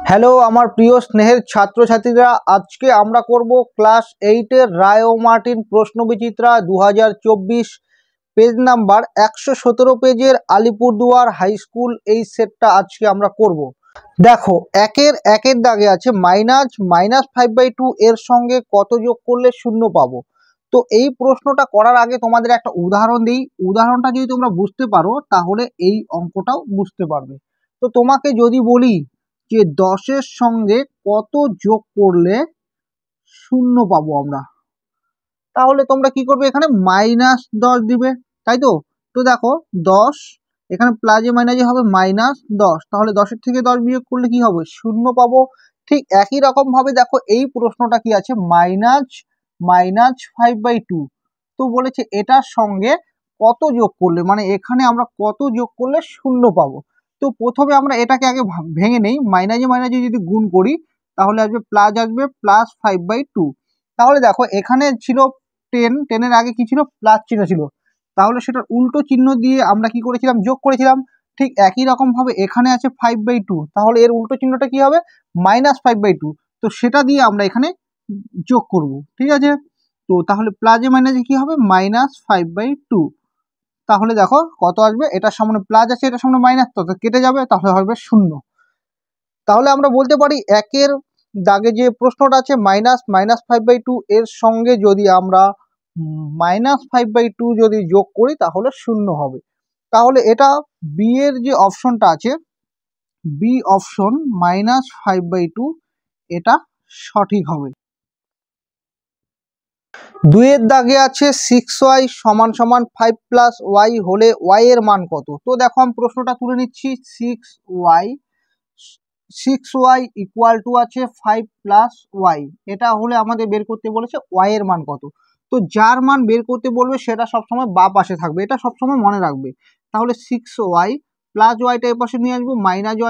Hello আমার প্রিয় স্নেহের ছাত্রছাত্রীরা, আজকে আমরা করব ক্লাস 8 এর রায় ও মার্টিন প্রশ্নবিচিত্রা 2024 পেজ নাম্বার 117 পেজের আলিপুরদুয়ার হাই স্কুল। এই সেটটা আজকে আমরা করব। দেখো একের দাগে আছে -5/2 এর সঙ্গে কত যোগ করলে শূন্য পাবো। তো এই প্রশ্নটা করার আগে তোমাদের একটা উদাহরণ দিই। উদাহরণটা যদি তোমরা বুঝতে পারো তাহলে এই অঙ্কটাও বুঝতে পারবে। তো তোমাকে যদি বলি যে 10-এর সঙ্গে কত যোগ করলে শূন্য পাবো আমরা, তাহলে তোমরা কি করবে, এখানে -10 দিবে, তাই তো। তো দেখো 10, এখানে প্লাসে মাইনাসে হবে -10, তাহলে 10-এর থেকে 10 বিয়োগ করলে কি হবে, শূন্য পাবো। ঠিক একই রকম ভাবে দেখো এই প্রশ্নটা কি আছে, -5/2। তো বলেছে এটার সঙ্গে কত যোগ করলে, মানে এখানে আমরা কত যোগ করলে শূন্য পাবো। তো প্রথমে আমরা এটাকে আগে ভেঙে নেই, মাইনাসে মাইনাসে যদি গুণ করি তাহলে আসবে +5/2। তাহলে দেখো এখানে ছিল 10-এর আগে কি ছিল, প্লাস চিহ্ন ছিল, তাহলে সেটার উল্টো চিহ্ন দিয়ে আমরা কি করেছিলাম, যোগ করেছিলাম। ঠিক একই রকম ভাবে এখানে আছে 5/2, তাহলে এর উল্টো চিহ্নটা কি হবে, -5/2। তো সেটা দিয়ে আমরা এখানে যোগ করব, ঠিক আছে। তো তাহলে প্লাসে মাইনাসে কি হবে, -5/2। তাহলে দেখো কত আসবে, এটার সামনে প্লাস আছে এটার সামনে মাইনাস, তো কেটে যাবে, তাহলে হবে 0। তাহলে আমরা বলতে পারি একের দাগে যে প্রশ্নটা আছে -5/2 এর সঙ্গে যদি আমরা -5/2 যদি যোগ করি তাহলে 0 হবে। তাহলে এটা বি এর যে অপশনটা আছে, বি অপশন -5/2, এটা সঠিক হবে। 2-এর দাগে আছে 6y = 5 + y হলে y এর মান কত। তো দেখো আমি প্রশ্নটা তুলে নিচ্ছি। 6y = আছে 5 + y, এটা হলে আমাদের বের করতে বলেছে y এর মান কত। তো যার মান বের করতে বলবে সেটা সবসময় বাঁ পাশে থাকবে, এটা সবসময় মনে রাখবে। তাহলে 6y + yটা এ পাশে নিয়ে আসবো,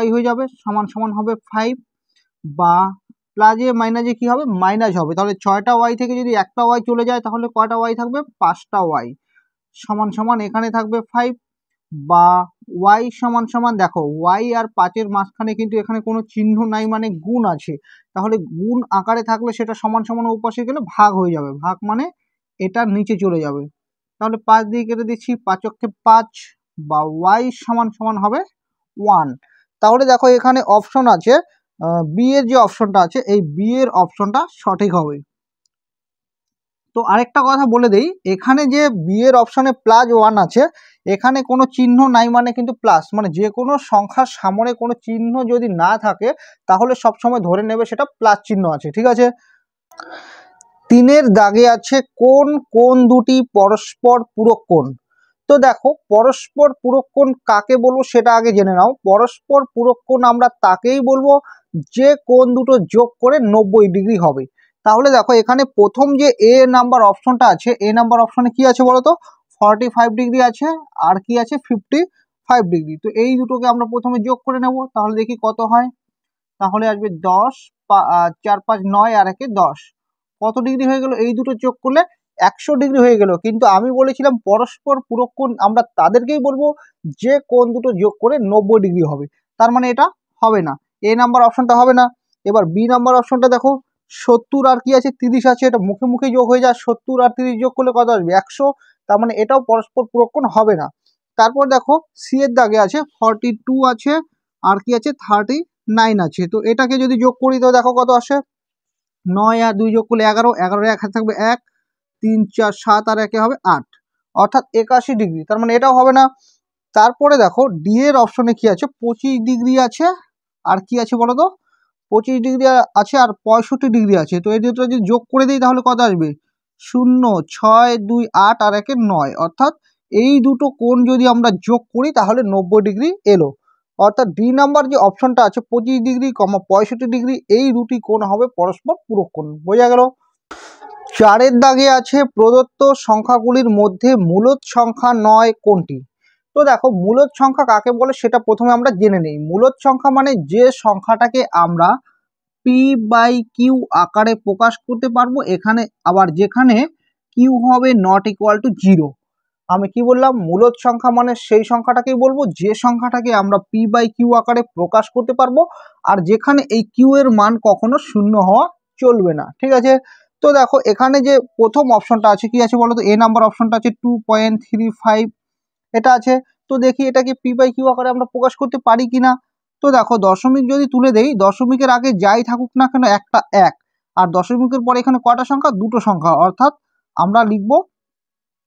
-y হয়ে যাবে, সমান হবে 5, বা প্লাসে মাইনাসে কি হবে, মাইনাস হবে। তাহলে 6টা y থেকে যদি একটা y চলে যায় তাহলে কয়টা y থাকবে, 5টা y, সমান এখানে থাকবে 5, বা y সমান দেখো y আর 5-এর মাঝখানে কিন্তু এখানে কোনো চিহ্ন নাই, মানে গুণ আছে। তাহলে গুণ আকারে থাকলে সেটা সমান ওপাশে গেলে ভাগ হয়ে যাবে, ভাগ মানে এটা নিচে চলে যাবে। তাহলে 5 দিয়ে কেটে দিচ্ছি, 5 × 5, বা y সমান হবে 1। তাহলে দেখো এখানে অপশন আছে, বি এর যে অপশনটা আছে, এই বি এর অপশনটা সঠিক হবে। তো আরেকটা কথা বলে দেই, এখানে যে বি এর অপশনে +1 আছে, এখানে কোনো চিহ্ন নাই, মানে কিন্তু প্লাস, মানে যে কোনো সংখ্যার সামনে কোনো চিহ্ন যদি না থাকে তাহলে সবসময় ধরে নেবে সেটা প্লাস চিহ্ন আছে, ঠিক আছে। 3-এর দাগে আছে কোন কোন দুটি পরস্পর পূরক কোণ। তো দেখো পরস্পর পূরক কোণ কাকে বলবো সেটা আগে জেনে নাও। পরস্পর পূরক কোণ আমরা তাকেই বলবো যে কোণ দুটো যোগ করে 90 ডিগ্রি হবে। তাহলে দেখো এখানে প্রথম যে এ নাম্বার অপশনটা আছে, এ নাম্বার অপশনে কি আছে বলতো, 45 ডিগ্রি আছে, আর কি আছে 55 ডিগ্রি। তো এই দুটোকে আমরা প্রথমে যোগ করে নেব, তাহলে দেখি কত হয়। তাহলে আসবে 10, 4 5 9, আর 1 10, কত ডিগ্রি হয়ে গেল, এই দুটো যোগ করলে 100 ডিগ্রি হয়ে গেল। কিন্তু আমি বলেছিলাম পরস্পর পূরক কোণ আমরা তাদেরকেই বলবো যে কোণ দুটো যোগ করে 90 ডিগ্রি হবে, তার মানে এটা হবে না, এ নাম্বার অপশনটা হবে না। এবার বি নাম্বার অপশনটা দেখো, 70 আর কি আছে 30 আছে, এটা মুখে মুখে যোগ হয়ে যায়, 70 আর 30 যোগ করলে কত আসবে, 100, তার মানে এটাও পরস্পর পূরক কোণ হবে না। তারপর দেখো সি এর দাগে আছে 42 আছে, আর কি আছে 39 আছে। তো এটাকে যদি যোগ করি তো দেখো কত আসে, 9 আর 2 যোগ করলে 11, 11 এক হাতে থাকবে 1, 3 4 7, আর 1 হবে 8, অর্থাৎ 81 ডিগ্রি, তার মানে এটাও হবে না। তারপরে দেখো ডি এর অপশনে কি আছে, 25 ডিগ্রি আছে, আর কি আছে বলো তো, 25 ডিগ্রি আছে আর 65 ডিগ্রি আছে। তো এই দুটো যদি যোগ করে দিই তাহলে কত আসবে, 0 6 2 8, আর 1 9, অর্থাৎ এই দুটো কোণ যদি আমরা যোগ করি তাহলে 90 ডিগ্রি এলো। অর্থাৎ ডি নাম্বার যে অপশনটা আছে 25 ডিগ্রি, 65 ডিগ্রি, এই দুটি কোণ হবে পরস্পর পূরক কোণ। বোঝা গেল। 4-এর দাগে আছে প্রদত্ত সংখ্যাগুলির মধ্যে মূলদ সংখ্যা নয় কোনটি। তো দেখো মূলদ সংখ্যা কাকে বলে সেটা প্রথমে আমরা জেনে নিই। মূলদ সংখ্যা মানে যে সংখ্যাটাকে আমরা p/q আকারে প্রকাশ করতে পারবো, এখানে আবার যেখানে q হবে ≠ 0। আমি কি বললাম, মূলদ সংখ্যা মানে সেই সংখ্যাটাকেই বলবো যে সংখ্যাটাকে আমরা পি বাই কিউ আকারে প্রকাশ করতে পারবো, আর যেখানে এই কিউ এর মান কখনো শূন্য হওয়া চলবে না। ঠিক আছে, তো দেখো এখানে যে প্রথম অপশনটা আছে কি আছে বলো তো, এ নাম্বার অপশনটা আছে 2.35 এটা আছে। তো দেখি এটাকে পি বাই কিউ আকারে আমরা প্রকাশ করতে পারি কিনা। তো দেখো দশমিক যদি তুলে দেই, দশমিকের আগে যাই থাকুক না কেন একটা এক, আর দশমিকের পরে এখানে কয়টা সংখ্যা, দুটো সংখ্যা, অর্থাৎ আমরা লিখবো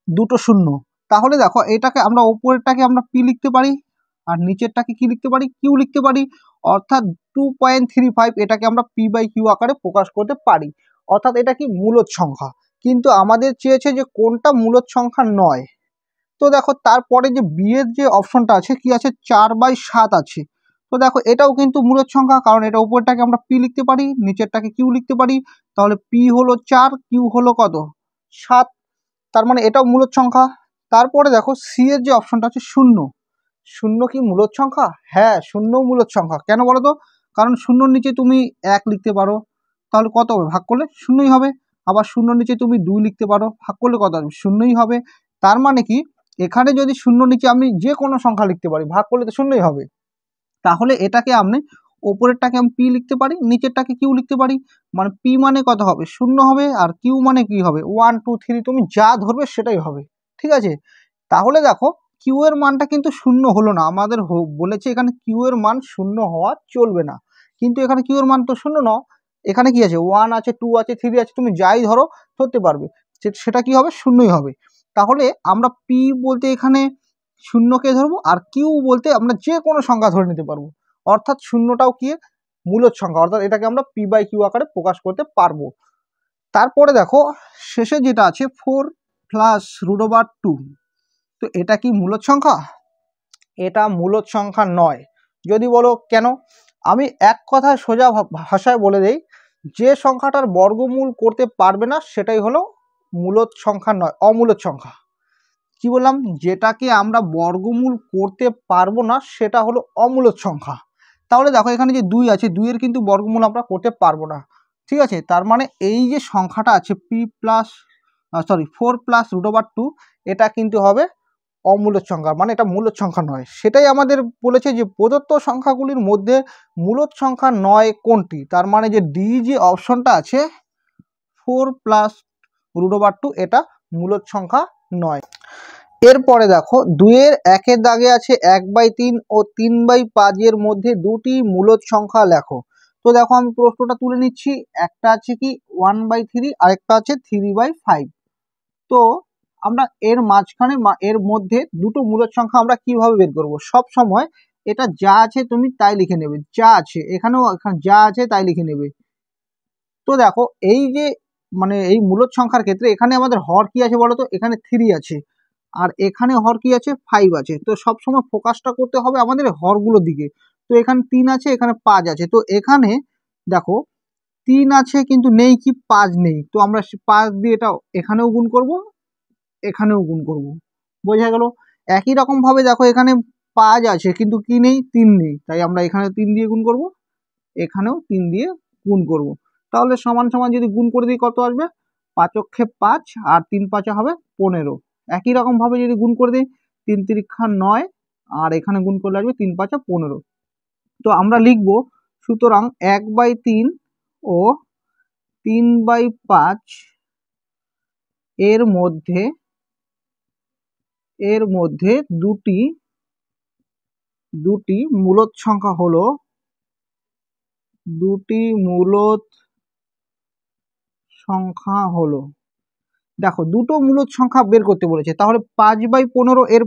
দুটো শূন্য। তাহলে দেখো এটাকে আমরা ওপরেরটাকে আমরা পি লিখতে পারি, আর নিচেরটাকে কি লিখতে পারি, কিউ লিখতে পারি। অর্থাৎ 2.35 এটাকে আমরা পি বাই কিউ আকারে প্রকাশ করতে পারি, অর্থাৎ এটা কি মূলদ সংখ্যা। কিন্তু আমাদের চেয়েছে যে কোনটা মূলদ সংখ্যা নয়। তো দেখো তারপরে যে বি এর যে অপশনটা আছে কি আছে, 4/7 আছে। তো দেখো এটাও কিন্তু মূলদ সংখ্যা, কারণ এটা উপরটাকে আমরা পি লিখতে পারি, নিচেরটাকে কিউ লিখতে পারি। তাহলে পি হলো 4, কিউ হলো কত, 7, তার মানে এটাও মূলদ সংখ্যা। তারপরে দেখো সি এর যে অপশনটা আছে শূন্য, শূন্য কি মূলদ সংখ্যা? হ্যাঁ, শূন্যও মূলদ সংখ্যা। কেন বলো তো, কারণ শূন্যর নিচে তুমি এক লিখতে পারো, তাহলে কত হবে, ভাগ করলে শূন্যই হবে। আবার শূন্যর নিচে তুমি 2 লিখতে পারো, ভাগ করলে কত হবে, শূন্যই হবে। তার মানে কি, এখানে যদি শূন্য নিচে আমি যে কোনো সংখ্যা লিখতে পারি, ভাগ করলে তো শূন্যই হবে। তাহলে এটাকে আমি ওপরেরটাকে আমি পি লিখতে পারি, নিচেরটাকে কিউ লিখতে পারি। মানে পি মানে কত হবে, শূন্য হবে, আর কিউ মানে কি হবে, 1 2 3, তুমি যা ধরবে সেটাই হবে। ঠিক আছে, তাহলে দেখো কিউ এর মানটা কিন্তু শূন্য হলো না, আমাদের বলেছে এখানে কিউ এর মান শূন্য হওয়া চলবে না। কিন্তু এখানে কিউ এর মান তো শূন্য ন, এখানে কি আছে, 1 আছে, 2 আছে, 3 আছে, তুমি যাই ধরো ধরতে পারবে, সেটা কি হবে, শূন্যই হবে। তাহলে আমরা পি বলতে এখানে শূন্যকে ধরবো, আর কিউ বলতে আমরা যে কোনো সংখ্যা ধরে নিতে পারবো। অর্থাৎ শূন্যটাও কি মূলদ সংখ্যা, অর্থাৎ এটাকে আমরা পি বাই কিউ আকারে প্রকাশ করতে পারবো। তারপরে দেখো শেষে যেটা আছে 4+√2, তো এটা কি মূলদ সংখ্যা? এটা মূলদ সংখ্যা নয়। যদি বলো কেন, আমি এক কথায় সোজা ভাষায় বলে দেই, যে সংখ্যাটার বর্গমূল করতে পারবে না সেটাই হলো মূলদ সংখ্যা নয়, অমূলদ সংখ্যা। কি বললাম, যেটাকে আমরা বর্গমূল করতে পারবো না সেটা হলো অমূলদ সংখ্যা। তাহলে দেখো এখানে যে 2 আছে, 2 এর কিন্তু বর্গমূল আমরা করতে পারবো না। ঠিক আছে, তার মানে এই যে সংখ্যাটা আছে পি+4+√2, এটা কিন্তু হবে অমূলদ সংখ্যা, মানে এটা মূলদ সংখ্যা নয়। সেটাই আমাদের বলেছে যে প্রদত্ত সংখ্যাগুলির মধ্যে মূলদ সংখ্যা নয় কোনটি। তার মানে যে ডি যে অপশনটা আছে 4+√2, এটা মূলদ সংখ্যা নয়। এরপরে দেখো 2-এর 1-এর দাগে আছে 1/3 ও 3/5 এর মধ্যে দুটি মূলদ সংখ্যা লেখো। তো দেখো আমি প্রশ্নটা তুলে নিচ্ছি, একটা আছে কি 1/3, আরেকটা আছে 3/5। তো আমরা এর মাঝখানে এর মধ্যে দুটো মূলদ সংখ্যা আমরা কিভাবে বের করব, সব সময় এটা যা আছে তুমি তাই লিখে নেবে, যা আছে এখানেও যা আছে তাই লিখে নেবে। তো দেখো এই যে মানে এই মূলদ সংখ্যার ক্ষেত্রে এখানে আমাদের হর কি আছে বলো তো, এখানে 3 আছে, আর এখানে হর কি আছে, 5 আছে। তো সবসময় ফোকাসটা করতে হবে আমাদের হরগুলোর দিকে। তো এখানে 3 আছে, এখানে 5 আছে। তো এখানে দেখো 3 আছে কিন্তু নেই কি, 5 নেই। তো আমরা 5 দিয়ে এটা এখানেও গুণ করব, এখানেও গুণ করব, বোঝা গেল। একই রকম ভাবে দেখো এখানে 5 আছে কিন্তু কি নেই, 3 নেই, তাই আমরা এখানে 3 দিয়ে গুণ করব, এখানেও 3 দিয়ে গুণ করব। তাহলে সমান সমান যদি গুণ করে দিই কত আসবে, 5 অক্ষে 5 আর 3 5 হবে 15। একই রকম ভাবে যদি গুণ করে দিই 3 3 9, আর এখানে গুণ করলে আসবে 3 5 15। তো আমরা লিখব সুতরাং 1/3 ও 3/5 এর মধ্যে দুটি মূলদ সংখ্যা হলো, দেখো দুটো মূলদ সংখ্যা বের করতে বলেছে। তাহলে 5/15 এর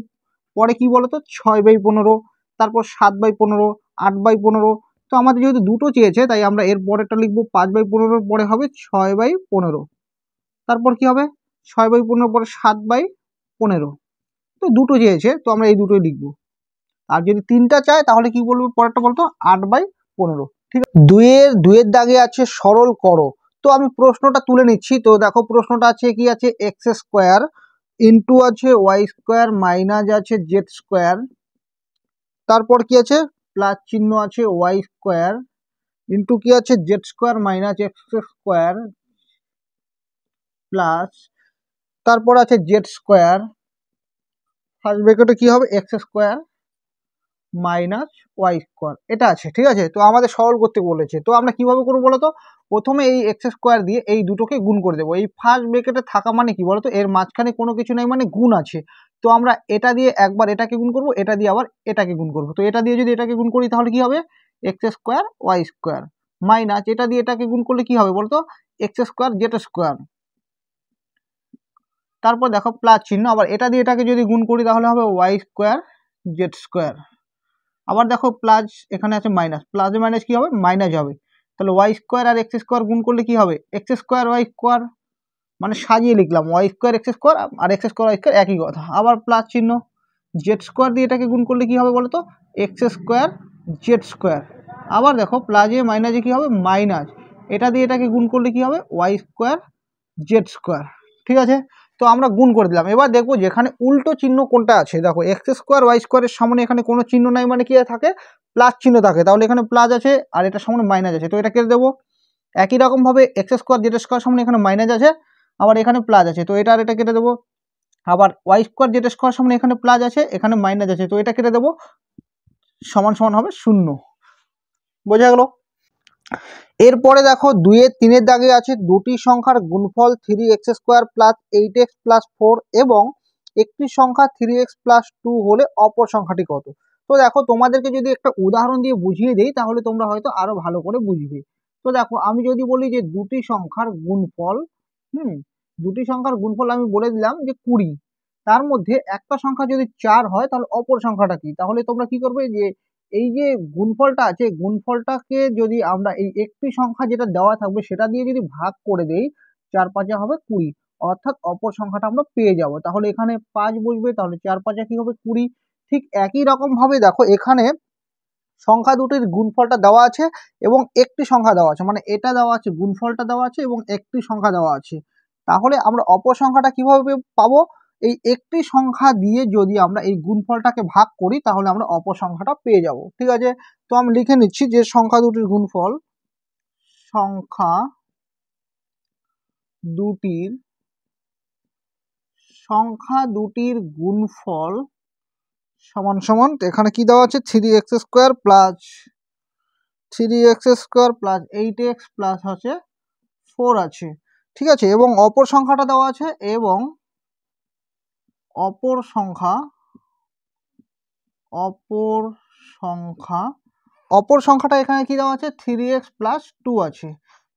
পরে কি বলতো, 6/15, তারপর 7/15, 8/15। তো আমাদের যেহেতু দুটো চেয়েছে তাই আমরা এর পরেরটা লিখবো 5/15 পরে হবে 6/15, তারপর কি হবে 6/15 পরে 7/15। তো দুটো চেয়েছে তো আমরা এই দুটোই লিখবো। আর যদি 3টা চায় তাহলে কি বলবো, পরেরটা বলতো 8/15। ঠিক আছে, দুইয়ের দাগে আছে সরল করো। তো আমি প্রশ্নটা তুলে নিচ্ছি। তো দেখো প্রশ্নটা আছে কি আছে, x² ইন্টু আছে y² মাইনাস আছে z², তারপর কি আছে প্লাস চিহ্ন আছে y² ইন্টু কি আছে z² মাইনাস x² প্লাস, তারপর আছে z², ফার্স্ট ব্র্যাকেটে কি হবে X square minus Y square এটা আছে, ঠিক আছে। তো আমাদের সরল করতে বলেছে, তো আমরা কিভাবে করবো বলো তো, প্রথমে এই এক্স স্কোয়ার দিয়ে এই দুটোকে গুণ করে দেবো। এই ফার্স্ট ব্র্যাকেটে থাকা মানে কি বলতো, এর মাঝখানে কোনো কিছু নেই মানে গুণ আছে। তো আমরা এটা দিয়ে একবার এটাকে গুণ করবো, এটা দিয়ে আবার এটাকে গুণ করবো। তো এটা দিয়ে যদি এটাকে গুণ করি তাহলে কি হবে X square Y square minus এটা দিয়ে এটাকে গুণ করলে কি হবে বলতো এক্স স্কোয়ার জেড স্কোয়ার। তারপর দেখো প্লাস চিহ্ন, আবার এটা দিয়ে এটাকে যদি গুণ করি তাহলে হবে ওয়াই স্কোয়ার জেড স্কোয়ার। আবার দেখো প্লাস এখানে আছে মাইনাস, প্লাসে মাইনাস কি হবে মাইনাস হবে। তাহলে ওয়াই স্কোয়ার আর এক্স স্কোয়ার গুণ করলে কি হবে এক্স স্কোয়ার ওয়াই স্কোয়ার, মানে সাজিয়ে লিখলাম ওয়াই স্কোয়ার এক্স স্কোয়ার আর এক্স স্কোয়ার ওয়াই স্কোয়ার একই কথা। আবার প্লাস চিহ্ন, জেড স্কোয়ার দিয়ে এটাকে গুণ করলে কি হবে বলো তো এক্স স্কোয়ার জেড স্কোয়ার। আবার দেখো প্লাসে মাইনাসে কি হবে মাইনাস, এটা দিয়ে এটাকে গুণ করলে কি হবে ওয়াই স্কোয়ার জেড স্কোয়ার, ঠিক আছে। তো আমরা গুণ করে দিলাম। এবার দেখবো যেখানে উল্টো চিহ্ন কোনটা আছে, দেখো এক্স স্কোয়ার ওয়াই স্কোয়ারের সামনে এখানে কোনো চিহ্ন নাই মানে কি থাকে প্লাস চিহ্ন থাকে, তাহলে এখানে প্লাস আছে আর এটার সামনে মাইনাস আছে, তো এটা কেটে দেবো। একই রকমভাবে এক্স স্কোয়ার জেড স্কোয়ার সামনে এখানে মাইনাস আছে আবার এখানে প্লাস আছে, তো এটা আর এটা কেটে দেবো। আবার ওয়াই স্কোয়ার জেড স্কোয়ার সামনে এখানে প্লাস আছে এখানে মাইনাস আছে, তো এটা কেটে দেবো, সমান সমান হবে 0। বোঝা গেল। এরপরে দেখো 2-3 দাগে আছে দুটি সংখ্যার গুণফল 3x square plus 8x plus 4 এবং একটি সংখ্যা 3x প্লাস 2 হলে অপর সংখ্যাটি কত। তো দেখো তোমাদেরকে যদি একটা উদাহরণ দিয়ে বুঝিয়ে দেই তাহলে তোমরা হয়তো আরো ভালো করে বুঝবে। তো দেখো আমি যদি বলি যে দুটি সংখ্যার গুণফল, দুটি সংখ্যার গুণফল আমি বলে দিলাম যে 20, তার মধ্যে একটা সংখ্যা যদি 4 হয় তাহলে অপর সংখ্যাটা কি, তাহলে তোমরা কি করবে যে এই যে গুণফলটা আছে গুণফলটাকে যদি আমরা এই একটি সংখ্যা যেটা দেওয়া থাকবে সেটা দিয়ে যদি ভাগ করে দেই 4×5 হবে 20, অর্থাৎ অপর সংখ্যাটা আমরা পেয়ে যাব। তাহলে এখানে 5 বসবে, তাহলে 4×5 কি হবে 20। ঠিক একই রকম ভাবে দেখো এখানে সংখ্যা দুটির গুণফলটা দেওয়া আছে এবং একটি সংখ্যা দেওয়া আছে, মানে এটা দেওয়া আছে গুণফলটা দেওয়া আছে এবং একটি সংখ্যা দেওয়া আছে। তাহলে আমরা অপর সংখ্যাটা কিভাবে পাবো, এই একটি সংখ্যা দিয়ে যদি আমরা এই গুণফলটাকে ভাগ করি তাহলে আমরা অপর সংখ্যাটা পেয়ে যাব, ঠিক আছে। তো আমি লিখে নিচ্ছি যে সংখ্যা দুটির গুণফল, সংখ্যা দুটির গুণফল সমান সমান এখানে কি দেওয়া আছে 3x square plus 8x plus হচ্ছে 4 আছে, ঠিক আছে। এবং অপর সংখ্যাটা দেওয়া আছে এবং অপর সংখ্যাটা এখানে কি দেওয়া আছে 3x প্লাস 2 আছে।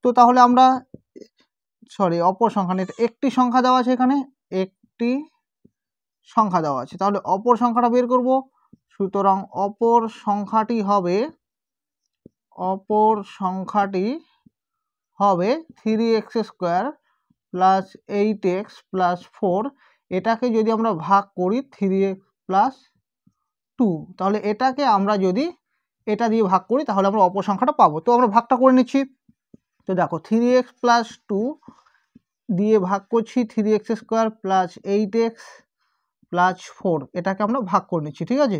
তো তাহলে আমরা অপর সংখ্যা নেই, একটি সংখ্যা দেওয়া আছে, এখানে একটি সংখ্যা দেওয়া আছে, তাহলে অপর সংখ্যাটা বের করব। সুতরাং অপর সংখ্যাটি হবে 3x square plus 8x plus 4, এটাকে যদি আমরা ভাগ করি 3x প্লাস 2, তাহলে এটাকে আমরা যদি এটা দিয়ে ভাগ করি তাহলে আমরা অপর সংখ্যাটা পাবো। তো আমরা ভাগটা করে নিচ্ছি। তো দেখো 3x প্লাস 2 দিয়ে ভাগ করছি 3x square plus 8x plus 4, এটাকে আমরা ভাগ করে নিচ্ছি, ঠিক আছে।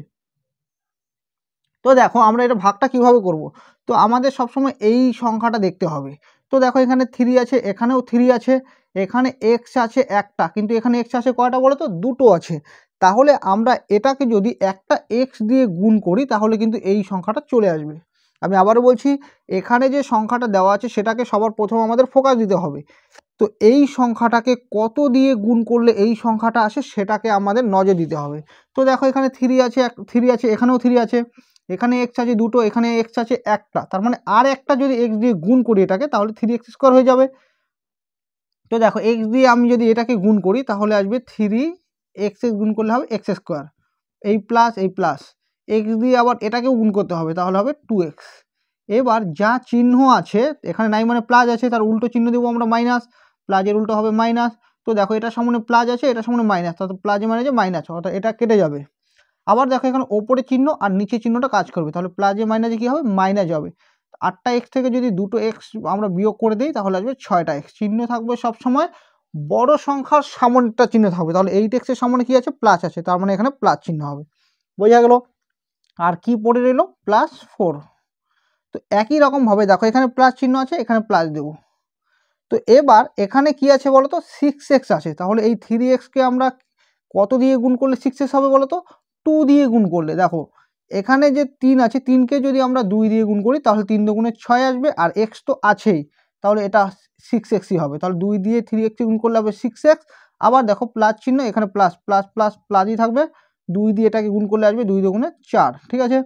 তো দেখো আমরা এটা ভাগটা কিভাবে করব, তো আমাদের সবসময় এই সংখ্যাটা দেখতে হবে। তো দেখো এখানে 3 আছে, এখানেও 3 আছে, এখানে x আছে একটা, কিন্তু এখানে x আছে কয়টা বলো তো দুটো আছে। তাহলে আমরা এটাকে যদি একটা x দিয়ে গুণ করি তাহলে কিন্তু এই সংখ্যাটা চলে আসবে। আমি আবারও বলছি, এখানে যে সংখ্যাটা দেওয়া আছে সেটাকে সবার প্রথম আমাদের ফোকাস দিতে হবে। তো এই সংখ্যাটাকে কত দিয়ে গুণ করলে এই সংখ্যাটা আসে সেটাকে আমাদের নজর দিতে হবে। তো দেখো এখানে 3 আছে, এখানেও 3 আছে, এখানে x আছে দুটো, এখানে x আছে একটা, তার মানে আর একটা যদি x দিয়ে গুণ করি এটাকে তাহলে 3x স্কোয়ার হয়ে যাবে। তো দেখো x দিয়ে আমি যদি এটাকে গুণ করি তাহলে আসবে 3x গুণ করলে হবে x স্কোয়ার, এই প্লাস x দিয়ে আবার এটাকেও গুণ করতে হবে তাহলে হবে 2x। এবার যা চিহ্ন আছে এখানে নাই মানে প্লাস আছে, তার উল্টো চিহ্ন দেবো আমরা মাইনাস, প্লাসের উল্টো হবে মাইনাস। তো দেখো এটার সামনে প্লাস আছে এটার সামনে মাইনাস, তাহলে প্লাসে মাইনাসে মাইনাস, অর্থাৎ এটা কেটে যাবে। আবার দেখো এখানে ওপরে চিহ্ন আর নিচে চিহ্নটা কাজ করবে, তাহলে প্লাসে মাইনাসে কী হবে মাইনাস হবে। 8টা x থেকে যদি দুটো x আমরা বিয়োগ করে দিই তাহলে আসবে 6টা x। চিহ্ন থাকবে সবসময় বড় সংখ্যার সামনেটা চিহ্ন থাকবে, তাহলে 8x এর সামনে কি আছে প্লাস আছে, তার মানে এখানে প্লাস চিহ্ন হবে। বোঝা গেল। আর কি পড়ে রইল +4। তো একই রকমভাবে দেখো এখানে প্লাস চিহ্ন আছে এখানে প্লাস দেবো। তো এবার এখানে কি আছে বলো তো 6x আছে, তাহলে এই 3x কে আমরা কত দিয়ে গুণ করলে 6x হবে বলো তো? 2 দিয়ে গুণ করলে। দেখো এখানে যে 3 আছে, 3কে যদি আমরা 2 দিয়ে গুণ করি তাহলে 3 দুগুণে 6 আসবে, আর x তো আছেই, তাহলে এটা 6xই হবে। তাহলে 2 দিয়ে 3x গুণ করলে হবে 6x। আবার দেখো প্লাস চিহ্ন, এখানে প্লাস প্লাস প্লাস প্লাসই থাকবে, 2 দিয়ে এটাকে গুণ করলে আসবে 2 দুগুণে 4। ঠিক আছে,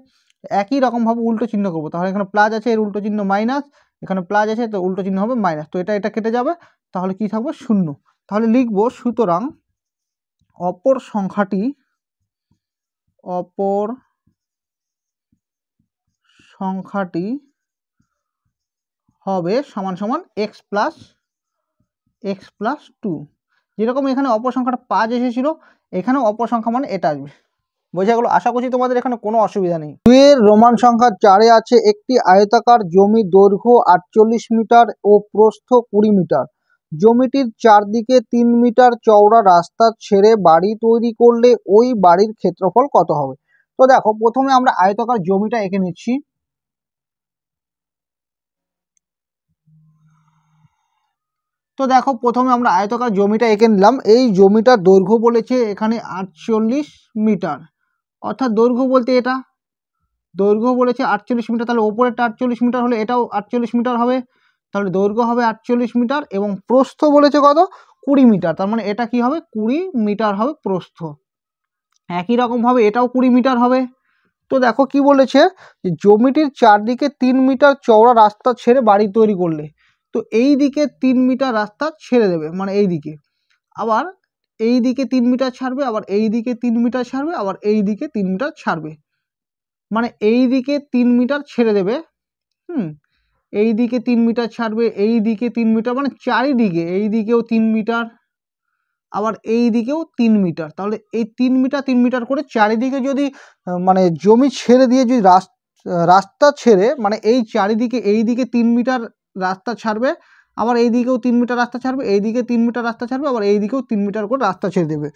একই রকমভাবে উল্টো চিহ্ন করবো। তাহলে এখানে প্লাস আছে, এর উল্টো চিহ্ন মাইনাস, এখানে প্লাস আছে তো উল্টো চিহ্ন হবে মাইনাস, তো এটা কেটে যাবে, তাহলে কি থাকবে? 0। তাহলে লিখবো সুতরাং অপর সংখ্যাটি হবে সমান সমান x প্লাস 2। যেরকম এখানে অপর সংখ্যাটা 5 এসেছিল, এখানেও অপর সংখ্যা মানে এটা আসবে। বোঝা গেল? আশা করছি তোমাদের এখানে কোনো অসুবিধা নেই। 2 এর রোমান সংখ্যা 4-এ আছে একটি আয়তাকার জমি, দৈর্ঘ্য 48 মিটার ও প্রস্থ 20 মিটার। জমিটির চারদিকে 3 মিটার চওড়া রাস্তা ছেড়ে বাড়ি তৈরি করলে ওই বাড়ির ক্ষেত্রফল কত হবে? তো দেখো প্রথমে আমরা আয়তাকার জমিটা এঁকে নিচ্ছি। তো দেখো প্রথমে আমরা আয়তাকার জমিটা এঁকে নিলাম। এই জমিটার দৈর্ঘ্য বলেছে এখানে 48 মিটার, অর্থাৎ দৈর্ঘ্য বলতে এটা দৈর্ঘ্য বলেছে 48 মিটার, তাহলে ওপরেরটা 48 মিটার হলে এটাও 48 মিটার হবে, তাহলে দৈর্ঘ্য হবে 48 মিটার, এবং প্রস্থ বলেছে কত? 20 মিটার, তার মানে এটা কি হবে? 20 মিটার হবে প্রস্থ। একই রকমভাবে এটাও 20 মিটার হবে। তো দেখো কি বলেছে, যে জমিটির চারদিকে 3 মিটার চওড়া রাস্তা ছেড়ে বাড়ি তৈরি করলে, তো এই দিকে 3 মিটার রাস্তা ছেড়ে দেবে, মানে এই দিকে, আবার এই দিকে 3 মিটার ছাড়বে, আবার এই দিকে 3 মিটার ছাড়বে, আবার এই দিকে 3 মিটার ছাড়বে, মানে এই দিকে 3 মিটার ছেড়ে দেবে, এই দিকে 3 মিটার ছাড়বে, এই দিকে 3 মিটার, মানে চারিদিকে, এই দিকেও 3 মিটার, আবার এই দিকেও 3 মিটার, তাহলে এই 3 মিটার 3 মিটার করে চারিদিকে যদি মানে জমি ছেড়ে দিয়ে যদি রাস্তা ছেড়ে, মানে এই চারিদিকে এই দিকে 3 মিটার রাস্তা ছাড়বে, আবার এই দিকেও 3 মিটার রাস্তা ছাড়বে, এই দিকে 3 মিটার রাস্তা ছাড়বে, আবার এই দিকেও 3 মিটার করে রাস্তা ছেড়ে দেবে।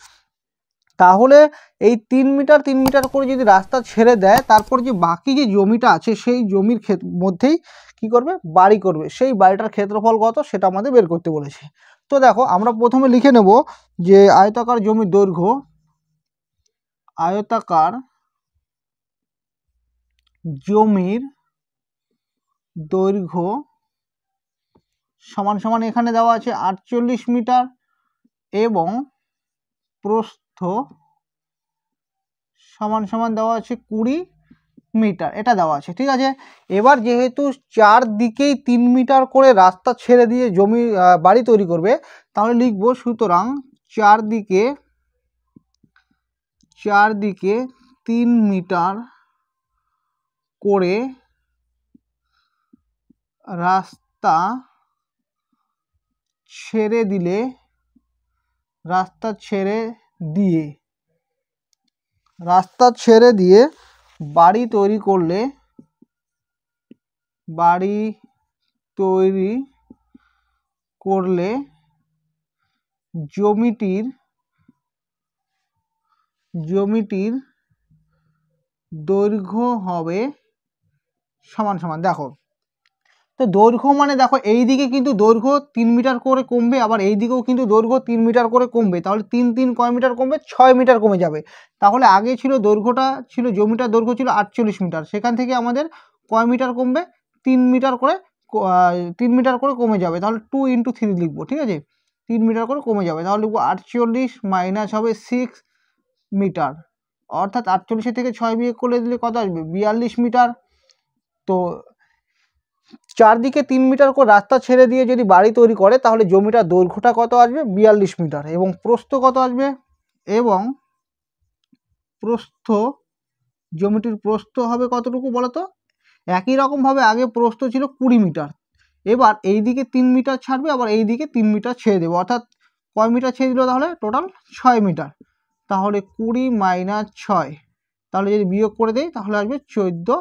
তাহলে এই 3 মিটার 3 মিটার করে যদি রাস্তা ছেড়ে দেয়, তারপর যে বাকি যে জমিটা আছে সেই জমির মধ্যেই কি করবে? বাড়ি করবে। সেই বাড়িটার ক্ষেত্রফল কত সেটা আমাদের বের করতে বলেছে। তো দেখো আমরা প্রথমে লিখে নেব যে আয়তাকার জমির দৈর্ঘ্য, আয়তাকার জমির দৈর্ঘ্য সমান সমান এখানে দেওয়া আছে 48 মিটার, এবং প্রস্থ সমান সমান দেওয়া আছে 20 মিটার, এটা দেওয়া আছে। ঠিক আছে, এবার যেহেতু চারদিকেই 3 মিটার করে রাস্তা ছেড়ে দিয়ে জমি বাড়ি তৈরি করবে, তাহলে লিখবো সুতরাং চারদিকে 3 মিটার করে রাস্তা ছেড়ে দিয়ে বাড়ি তৈরি করলে জমিটির দৈর্ঘ্য হবে সমান সমান। দেখো তো দৈর্ঘ্য মানে দেখো এই দিকে কিন্তু দৈর্ঘ্য 3 মিটার করে কমবে, আবার এই দিকেও কিন্তু দৈর্ঘ্য 3 মিটার করে কমবে, তাহলে 3 3 কয় মিটার কমবে? 6 মিটার কমে যাবে। তাহলে আগে ছিল দৈর্ঘ্যটা ছিল, জমিটার দৈর্ঘ্য ছিল 48 মিটার, সেখান থেকে আমাদের কয় মিটার কমবে? 3 মিটার করে 3 মিটার করে কমে যাবে, তাহলে 2 × 3 লিখবো। ঠিক আছে, 3 মিটার করে কমে যাবে, তাহলে লিখবো 48 মাইনাস হবে 6 মিটার, অর্থাৎ 48 থেকে 6 বিয়োগ করলে দিলে কত আসবে? 42 মিটার। তো চারদিকে 3 মিটার করে রাস্তা ছেড়ে দিয়ে যদি বাড়ি তৈরি করে, তাহলে জমিটার দৈর্ঘ্যটা কত আসবে? 42 মিটার, এবং প্রস্থ কত আসবে? এবং প্রস্থ, জমিটির প্রস্থ হবে কতটুকু বলো তো? একই রকমভাবে আগে প্রস্থ ছিল 20 মিটার, এবার এই দিকে 3 মিটার ছাড়বে, আবার এই দিকে 3 মিটার ছেড়ে দেবে, অর্থাৎ কয় মিটার ছেড়ে দিল? তাহলে টোটাল 6 মিটার, তাহলে 20 মাইনাস 6, তাহলে যদি বিয়োগ করে দেয় তাহলে আসবে 14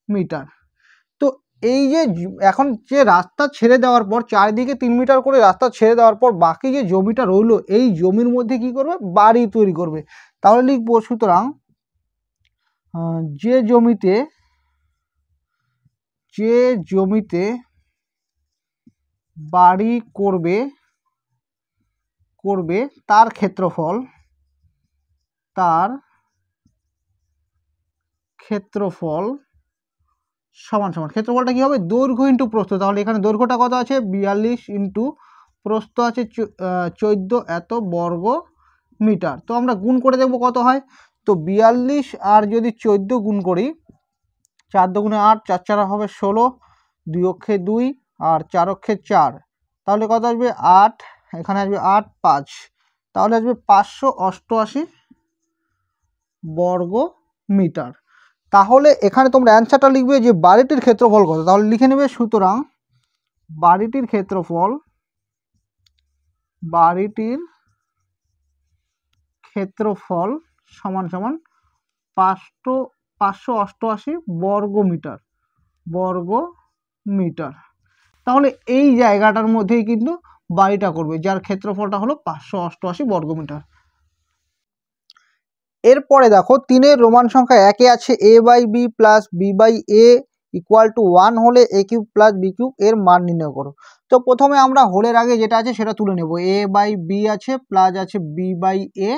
মিটার। তো এই যে এখন যে রাস্তা ছেড়ে দেওয়ার পর, চারিদিকে 3 মিটার করে রাস্তা ছেড়ে দেওয়ার পর বাকি যে জমিটা রইলো, এই জমির মধ্যে কি করবে? বাড়ি তৈরি করবে। তাহলে লিখবো সুতরাং যে জমিতে বাড়ি করবে তার ক্ষেত্রফল তার ক্ষেত্রফল সমান সমান, ক্ষেত্রফলটা কি হবে দৈর্ঘ্য ইন্টু প্রস্থ, তাহলে এখানে দৈর্ঘ্যটা কত আছে 42 ইন্টু প্রস্থ আছে 14 এত বর্গ মিটার। তো আমরা গুণ করে দেখব কত হয়। তো 42 আর যদি 14 গুণ করি, 4 দুগুণে 8, 4 4 হবে 16, 2 অক্ষে 2 আর 4 অক্ষে 4, তাহলে কত আসবে 8, এখানে আসবে 8 5, তাহলে আসবে 588 বর্গ মিটার। তাহলে এখানে তোমরা অ্যান্সারটা লিখবে যে বাড়িটির ক্ষেত্রফল কত, তাহলে লিখে নেবে সুতরাং বাড়িটির ক্ষেত্রফল সমান সমান 588 বর্গ মিটার। তাহলে এই জায়গাটার মধ্যেই কিন্তু বাড়িটা করবে, যার ক্ষেত্রফলটা হলো 588 বর্গ মিটার। এরপরে দেখো 3-এর রোমান সংখ্যা 1-এ আছে a/b plus b/a equal to 1 হলে a cube plus b cube এর মান নির্ণয় করো। তো প্রথমে আমরা হোলের আগে যেটা আছে সেটা তুলে নেব, a/b আছে প্লাস আছে b/a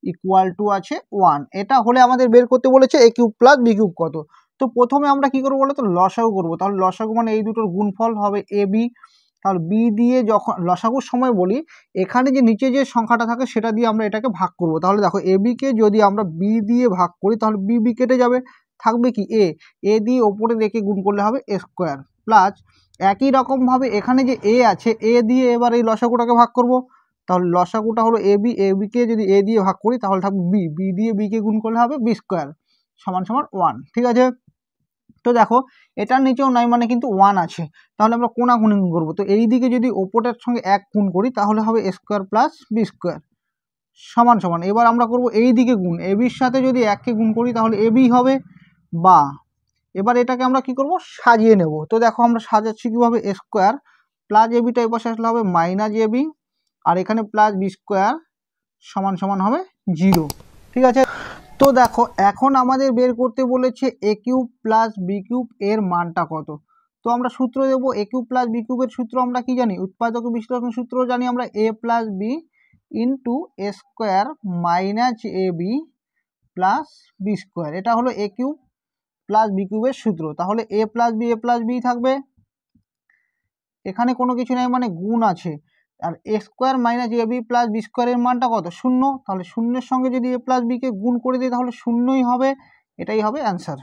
ইকুয়াল টু আছে 1, এটা হলে আমাদের বের করতে বলেছে a cube plus b cube কত। তো প্রথমে আমরা কি করবো বলো তো লসাগু করবো, তাহলে লসাগু মানে এই দুটোর গুণফল হবে ab, তাহলে b দিয়ে যখন লসাগুর সময় বলি এখানে যে নিচে যে সংখ্যাটা থাকে সেটা দিয়ে আমরা এটাকে ভাগ করব। তাহলে দেখো ab কে যদি আমরা b দিয়ে ভাগ করি তাহলে b কেটে যাবে, থাকবে কি a দিয়ে ওপরে রেখে গুণ করলে হবে a স্কোয়ার প্লাস একই রকমভাবে এখানে যে a আছে a দিয়ে এবার এই লসাগুটাকে ভাগ করব, তাহলে লসাগুটা হলো ab কে যদি a দিয়ে ভাগ করি তাহলে থাকবে b দিয়ে b কে গুণ করলে হবে b স্কোয়ার সমান সমান 1। ঠিক আছে, তো দেখো এটার নিচেও নয় মানে কিন্তু 1 আছে, তাহলে আমরা কোনাকুনি গুণ করবো। তো এই দিকে যদি ওপরটার সঙ্গে 1 গুণ করি তাহলে হবে a square plus b square সমান সমান, এবার আমরা করব এই দিকে গুণ, এবির সাথে যদি 1কে গুণ করি তাহলে এবি হবে, বা এবার এটাকে আমরা কি করব সাজিয়ে নেব। তো দেখো আমরা সাজাচ্ছি কিভাবে, a স্কোয়ার প্লাস এবিটা এই পাশে আসলে হবে মাইনাস এবি, আর এখানে প্লাস বি স্কোয়ার সমান সমান হবে 0। ঠিক আছে, তো দেখো এখন আমাদের বের করতে বলেছে a cube plus B cube এর মানটা কত। তো আমরা সূত্র দেবো a কিউব প্লাস বি কিউবের সূত্র আমরা কি জানি, উৎপাদক বিশ্লেষণ সূত্র জানি আমরা a plus B into A square minus A B plus B square, এটা হলো a কিউব প্লাস বি কিউবের সূত্র। তাহলে a প্লাস বি থাকবে, এখানে কোনো কিছু নাই মানে গুণ আছে, আর এ square minus A B plus B স্কোয়ারের মানটা কত 0, তাহলে শূন্যের সঙ্গে যদি a প্লাস বিকে গুণ করে দিই তাহলে 0ই হবে, এটাই হবে অ্যান্সার।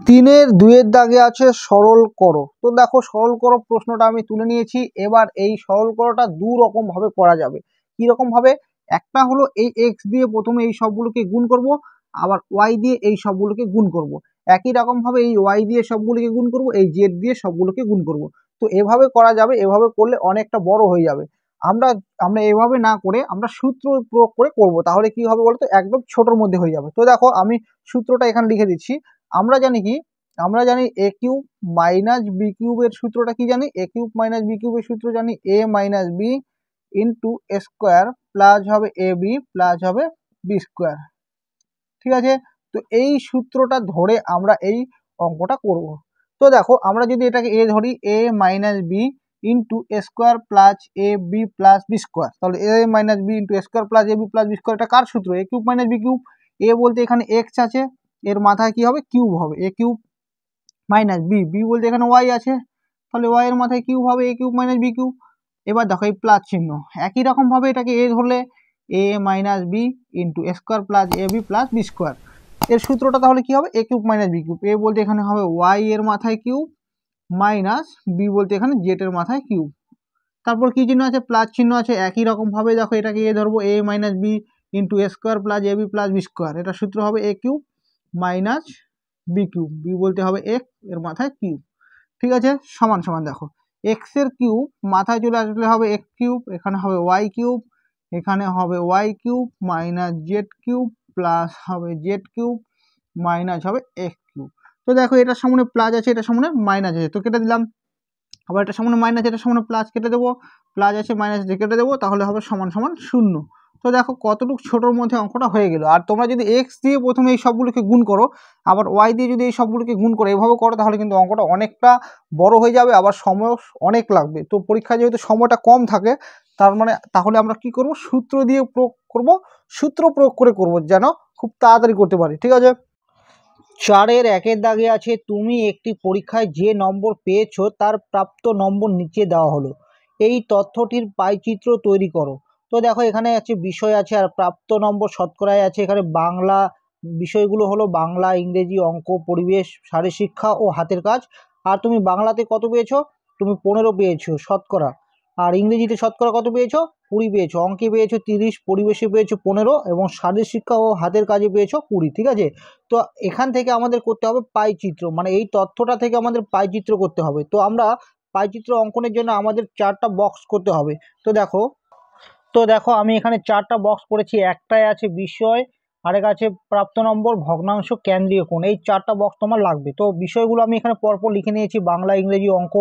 3-এর 2-এর দাগে আছে সরল করো। তো দেখো সরল করো প্রশ্নটা আমি তুলে নিয়েছি, এবার এই সরল করোটা দু রকম ভাবে করা যাবে। কি রকম ভাবে, একটা হলো এই x দিয়ে প্রথমে এই সবগুলোকে গুণ করব, আবার y দিয়ে এই সবগুলোকে গুণ করব, একই রকম ভাবে এই y দিয়ে সবগুলোকে গুণ করব, এই z দিয়ে সবগুলোকে গুণ করব। তো এভাবে করা যাবে, এভাবে করলে অনেকটা বড় হয়ে যাবে। আমরা এভাবে না করে আমরা সূত্র প্রয়োগ করে করব, তাহলে কি হবে বলতো একদম ছোটর মধ্যে হয়ে যাবে। তো দেখো আমি সূত্রটা এখানে লিখে দিচ্ছি, আমরা জানি কি, আমরা জানি a কিউব মাইনাস বি কিউবের সূত্রটা কি জানি, a কিউব মাইনাস বি কিউবের সূত্র জানি a minus B into A square plus হবে এ বি প্লাস হবে বি স্কোয়ার। ঠিক আছে, তো এই সূত্রটা ধরে আমরা এই অঙ্কটা করব। তো দেখো আমরা যদি এটাকে a ধরি a minus B into A square plus A B plus B square, তাহলে a minus B into A square plus A B plus B square, এটা কার সূত্র, a cube minus B cube. a বলতে এখানে x আছে, এর মাথায় কি হবে কিউব হবে a কিউব, মাইনাস বি বলতে এখানে ওয়াই আছে, তাহলে ওয়াই এর মাথায় কিউব হবে a cube minus B cube. এবার দেখো এই প্লাস চিহ্ন, একই রকম ভাবে এটাকে a ধরলে a minus B into A square plus A B plus B square, এর সূত্রটা তাহলে কি হবে a cube minus B cube, a বলতে এখানে হবে ওয়াই এর মাথায় কিউব মাইনাস বি বলতে এখানে জেড এর মাথায় কিউব, তারপর কি চিহ্ন আছে প্লাস চিহ্ন আছে, একই রকম ভাবে দেখো এটাকে a ধরবো a minus B into A square plus A B plus B square, এটা সূত্র হবে a cube minus B cube, B বলতে হবে x এর মাথায় কিউব। ঠিক আছে, সমান সমান দেখো x এর কিউব মাথায় চলে আসলে হবে x কিউব, এখানে হবে y কিউব, এখানে হবে y cube minus Z cube plus হবে জেড কিউব মাইনাস হবে x কিউব। তো দেখো এটার সামনে প্লাস আছে, এটার সামনে মাইনাস আছে, তো কেটে দিলাম, আবার এটার সামনে মাইনাস এটার সামনে প্লাস কেটে দেবো, প্লাস আছে মাইনাস আছে কেটে দেবো, তাহলে হবে সমান সমান 0। তো দেখো কতটুকু ছোটোর মধ্যে অঙ্কটা হয়ে গেল। আর তোমরা যদি এক্স দিয়ে প্রথমে এই সবগুলোকে গুণ করো, আবার ওয়াই দিয়ে যদি এই সবগুলোকে গুণ করো এভাবে করো, তাহলে কিন্তু অঙ্কটা অনেকটা বড় হয়ে যাবে, আবার সময় অনেক লাগবে। তো পরীক্ষায় যেহেতু সময়টা কম থাকে তার মানে তাহলে আমরা কি করব, সূত্র দিয়ে প্রয়োগ করব, সূত্র প্রয়োগ করে করব যেন খুব তাড়াতাড়ি করতে পারি। ঠিক আছে, 4-এর 1-এর দাগে আছে তুমি একটি পরীক্ষায় যে নম্বর পেয়েছো তার প্রাপ্ত নম্বর নিচে দেওয়া হলো, এই তথ্যটির পাইচিত্র তৈরি করো। তো দেখো এখানে আছে বিষয় আছে আর প্রাপ্ত নম্বর শতকরায় আছে। এখানে বাংলা বিষয়গুলো হলো বাংলা, ইংরেজি, অঙ্ক, পরিবেশ, শারীরশিক্ষা ও হাতের কাজ। আর তুমি বাংলাতে কত পেয়েছো, তুমি 15 পেয়েছো শতকরা। আর ইংরেজিতে শতকরা কত পেয়েছো, 20 পেয়েছো। অঙ্কে পেয়েছো 30, পরিবেশে পেয়েছো 15 এবং শারীরশিক্ষা ও হাতের কাজে পেয়েছো 20। ঠিক আছে, তো এখান থেকে আমাদের করতে হবে পাইচিত্র, মানে এই তথ্যটা থেকে আমাদের পাইচিত্র করতে হবে। তো আমরা পাইচিত্র অঙ্কনের জন্য আমাদের 4টা বক্স করতে হবে। তো দেখো আমি এখানে 4টা বক্স করেছি। একটাই আছে বিষয়, আরেক আছে প্রাপ্ত নম্বর, ভগ্নাংশ, কেন্দ্রীয় কোণ। এই 4টা বক্স তোমার লাগবে। তো বিষয়গুলো আমি এখানে পরপর লিখে নিয়েছি, বাংলা, ইংরেজি, অঙ্ক,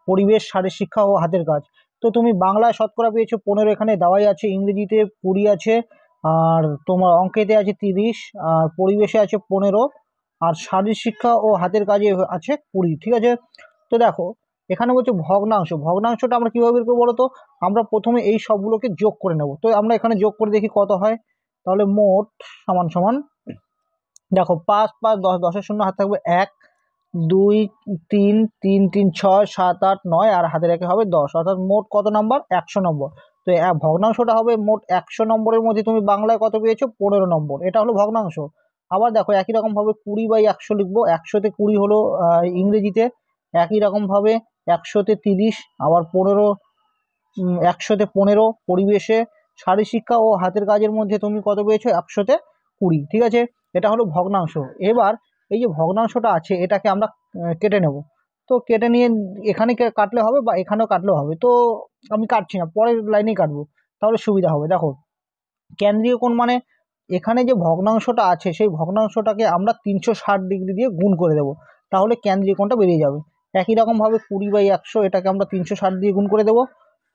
পরিবেশ, শারীরশিক্ষা ও হাতের কাজ। তো তুমি বাংলায় শতকরা পেয়েছো 15, এখানে দেওয়াই আছে। ইংরেজিতে 20 আছে, আর তোমার অঙ্কেতে আছে 30, আর পরিবেশে আছে 15, আর শারীরশিক্ষা ও হাতের কাজে আছে 20। ঠিক আছে, তো দেখো এখানে বলছে ভগ্নাংশ। ভগ্নাংশটা আমরা কিভাবে বের করবো বলো তো, আমরা প্রথমে এই সবগুলোকে যোগ করে নেব। তো আমরা এখানে যোগ করে দেখি কত হয়। তাহলে মোট সমান সমান দেখো 5 5 10, 10-এর শূন্য হাতে থাকবে 1, 2, 3, 3 3 6 7 8 9, আর হাতের একে হবে 10, অর্থাৎ মোট কত নম্বর, 100 নম্বর। তো ভগ্নাংশটা হবে মোট 100 নম্বরের মধ্যে তুমি বাংলায় কত পেয়েছো, 15 নম্বর। এটা হলো ভগ্নাংশ। আবার দেখো একই রকম ভাবে 20/100 লিখবো। 100-তে 20 হলো ইংরেজিতে, একই রকম ভাবে 100-তে 30, আবার 15, 100-তে 15 পরিবেশে। শারীরশিক্ষা ও হাতের কাজের মধ্যে তুমি কত পেয়েছো, 100-তে 20। ঠিক আছে, এটা হলো ভগ্নাংশ। এবার এই যে ভগ্নাংশটা আছে এটাকে আমরা কেটে নেব। তো কেটে নিয়ে এখানে কাটলে হবে বা এখানেও কাটলেও হবে। তো আমি কাটছি না, পরের লাইনেই কাটবো, তাহলে সুবিধা হবে। দেখো কেন্দ্রীয় কোণ মানে এখানে যে ভগ্নাংশটা আছে সেই ভগ্নাংশটাকে আমরা 360 ডিগ্রি দিয়ে গুণ করে দেবো, তাহলে কেন্দ্রীয় কোণটা বেরিয়ে যাবে। একই রকমভাবে 20/100 এটাকে আমরা 360 দিয়ে গুণ করে দেবো।